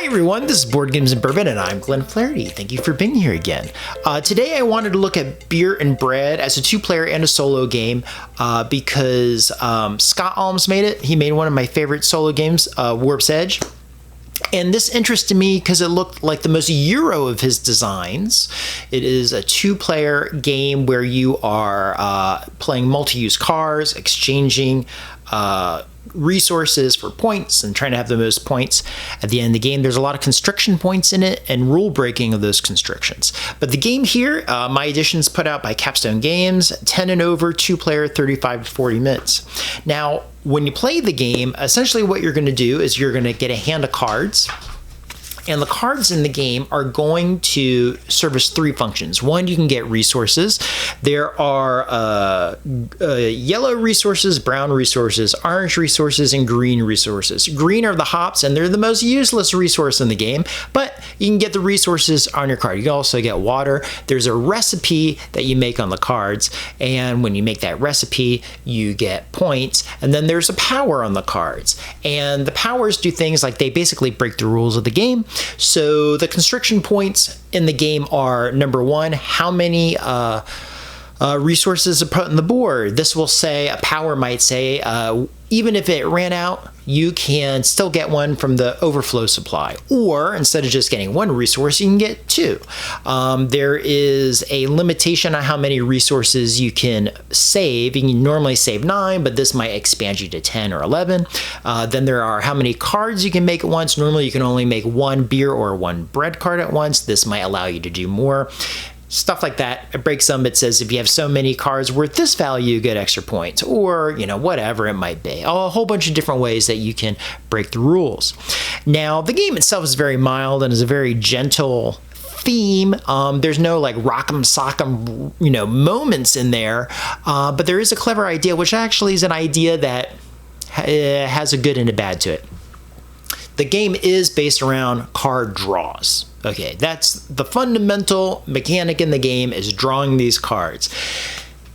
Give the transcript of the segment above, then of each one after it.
Hi everyone, this is Board Games and Bourbon, and I'm Glenn Flaherty. Thank you for being here again. Today I wanted to look at Beer and Bread as a two-player and a solo game because Scott Almes made it. He made one of my favorite solo games, Warp's Edge. And this interested me because it looked like the most Euro of his designs. It is a two-player game where you are playing multi-use cards, exchanging resources for points and trying to have the most points at the end of the game. There's a lot of constriction points in it and rule breaking of those constrictions. But the game here, my edition's put out by Capstone Games, 10 and over, two-player, 35 to 40 minutes. Now, when you play the game, essentially what you're going to do is you're going to get a hand of cards. And the cards in the game are going to service three functions. One, you can get resources. There are yellow resources, brown resources, orange resources, and green resources. Green are the hops, and they're the most useless resource in the game, but you can get the resources on your card. You can also get water. There's a recipe that you make on the cards, and when you make that recipe, you get points. And then there's a power on the cards. And the powers do things like they basically break the rules of the game. So the constriction points in the game are, number one, how many resources are put on the board. This will say, a power might say, even if it ran out, you can still get one from the overflow supply. Or instead of just getting one resource, you can get two. There is a limitation on how many resources you can save. You can normally save 9, but this might expand you to 10 or 11. Then there are how many cards you can make at once. Normally you can only make one beer or one bread card at once. This might allow you to do more. Stuff like that. It breaks them. It says if you have so many cards worth this value, you get extra points, or whatever it might be. A whole bunch of different ways that you can break the rules. Now, the game itself is very mild and is a very gentle theme. There's no like rock'em sock'em moments in there, but there is a clever idea, which actually is an idea that has a good and a bad to it. The game is based around card draws. Okay, that's the fundamental mechanic in the game, is drawing these cards.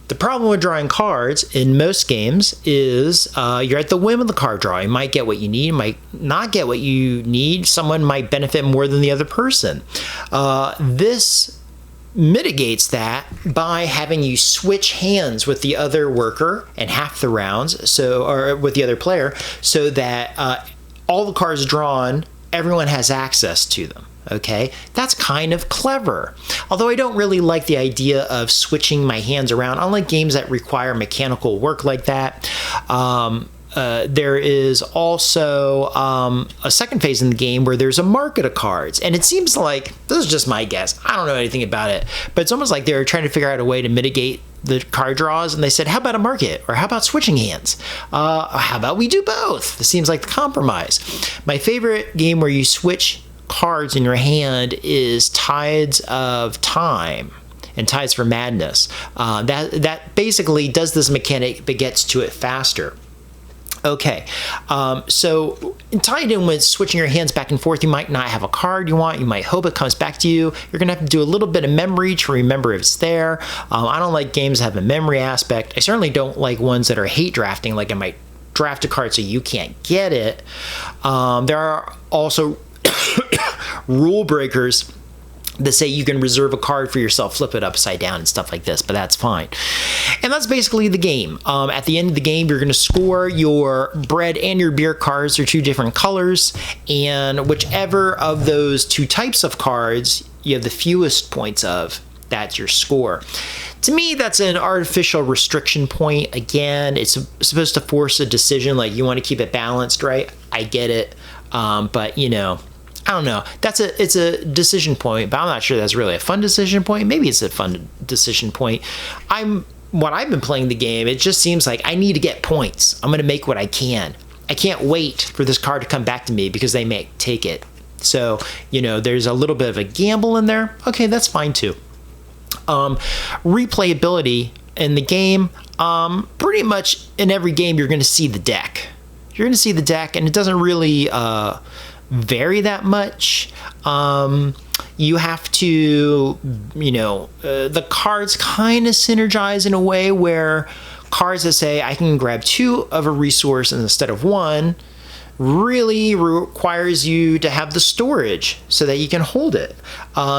The problem with drawing cards in most games is you're at the whim of the card draw. You might get what you need, might not get what you need. Someone might benefit more than the other person. This mitigates that by having you switch hands with the other worker in half the rounds, or with the other player, so that all the cards drawn, everyone has access to them. Okay, that's kind of clever. Although I don't really like the idea of switching my hands around. Unlike games that require mechanical work like that. There is also a second phase in the game where there's a market of cards. And it seems like, this is just my guess, I don't know anything about it, but it's almost like they're trying to figure out a way to mitigate the card draws, and they said, how about a market? Or how about switching hands? How about we do both? This seems like the compromise. My favorite game where you switch cards in your hand is Tides of Time and Tides for Madness. That basically does this mechanic but gets to it faster. Okay, so tied in with switching your hands back and forth, you might not have a card you want. You might hope it comes back to you. You're going to have to do a little bit of memory to remember if it's there. I don't like games that have a memory aspect. I certainly don't like ones that are hate drafting, like I might draft a card so you can't get it. There are also rule breakers that say you can reserve a card for yourself, flip it upside down and stuff like this, but that's fine. And that's basically the game. At the end of the game, you're going to score your bread and your beer cards. They're two different colors, and whichever of those two types of cards you have the fewest points of, that's your score. To me, that's an artificial restriction point. Again, it's supposed to force a decision, like you want to keep it balanced, right? I get it, but I don't know. It's a decision point, but I'm not sure that's really a fun decision point. Maybe it's a fun decision point. When I've been playing the game, it just seems like I need to get points. I'm going to make what I can. I can't wait for this card to come back to me because they may take it. So, there's a little bit of a gamble in there. Okay, that's fine too. Replayability in the game, pretty much in every game, you're going to see the deck. You're going to see the deck, and it doesn't really vary that much. You have to, the cards kind of synergize in a way where cards that say I can grab 2 of a resource instead of 1 really requires you to have the storage so that you can hold it.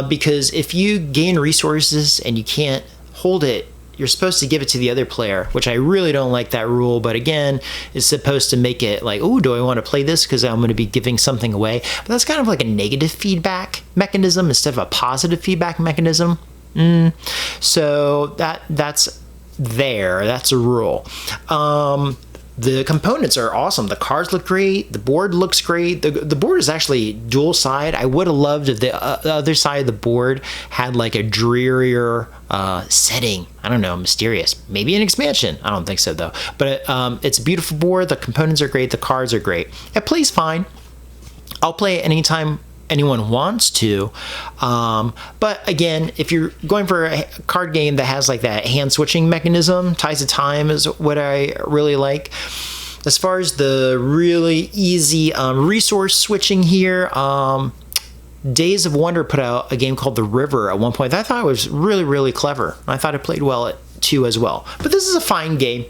Because if you gain resources and you can't hold it, you're supposed to give it to the other player, which I really don't like that rule. But again, it's supposed to make it like, oh, do I want to play this because I'm going to be giving something away? But that's kind of like a negative feedback mechanism instead of a positive feedback mechanism. So that's a rule. The components are awesome. The cards look great. The board looks great. The board is actually dual side. I would have loved if the other side of the board had like a drearier setting. I don't know, mysterious. Maybe an expansion. I don't think so though. But it's a beautiful board. The components are great. The cards are great. It plays fine. I'll play it anytime anyone wants to. But again, if you're going for a card game that has like that hand switching mechanism, Ties of Time is what I really like. As far as the really easy resource switching here, Days of Wonder put out a game called The River at one point. I thought it was really, really clever. I thought it played well too as well. But this is a fine game.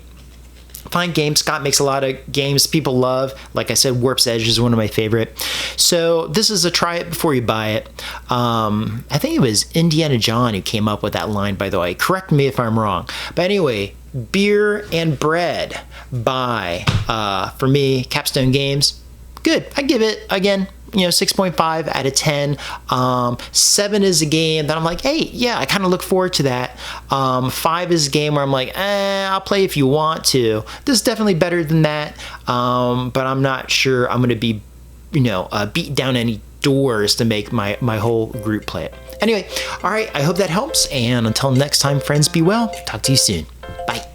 Fine game. Scott makes a lot of games people love. Like I said, Warp's Edge is one of my favorite. So this is a try it before you buy it. I think it was Indiana John who came up with that line, by the way. Correct me if I'm wrong. But anyway, Beer and Bread by, for me, Capstone Games. Good. I give it, again, 6.5 out of 10. 7 is a game that I'm like, hey, yeah, I kind of look forward to that. 5 is a game where I'm like, I'll play if you want to. This is definitely better than that, but I'm not sure I'm going to be, beat down any doors to make my whole group play it. Anyway, all right, I hope that helps, and until next time, friends, be well. Talk to you soon. Bye.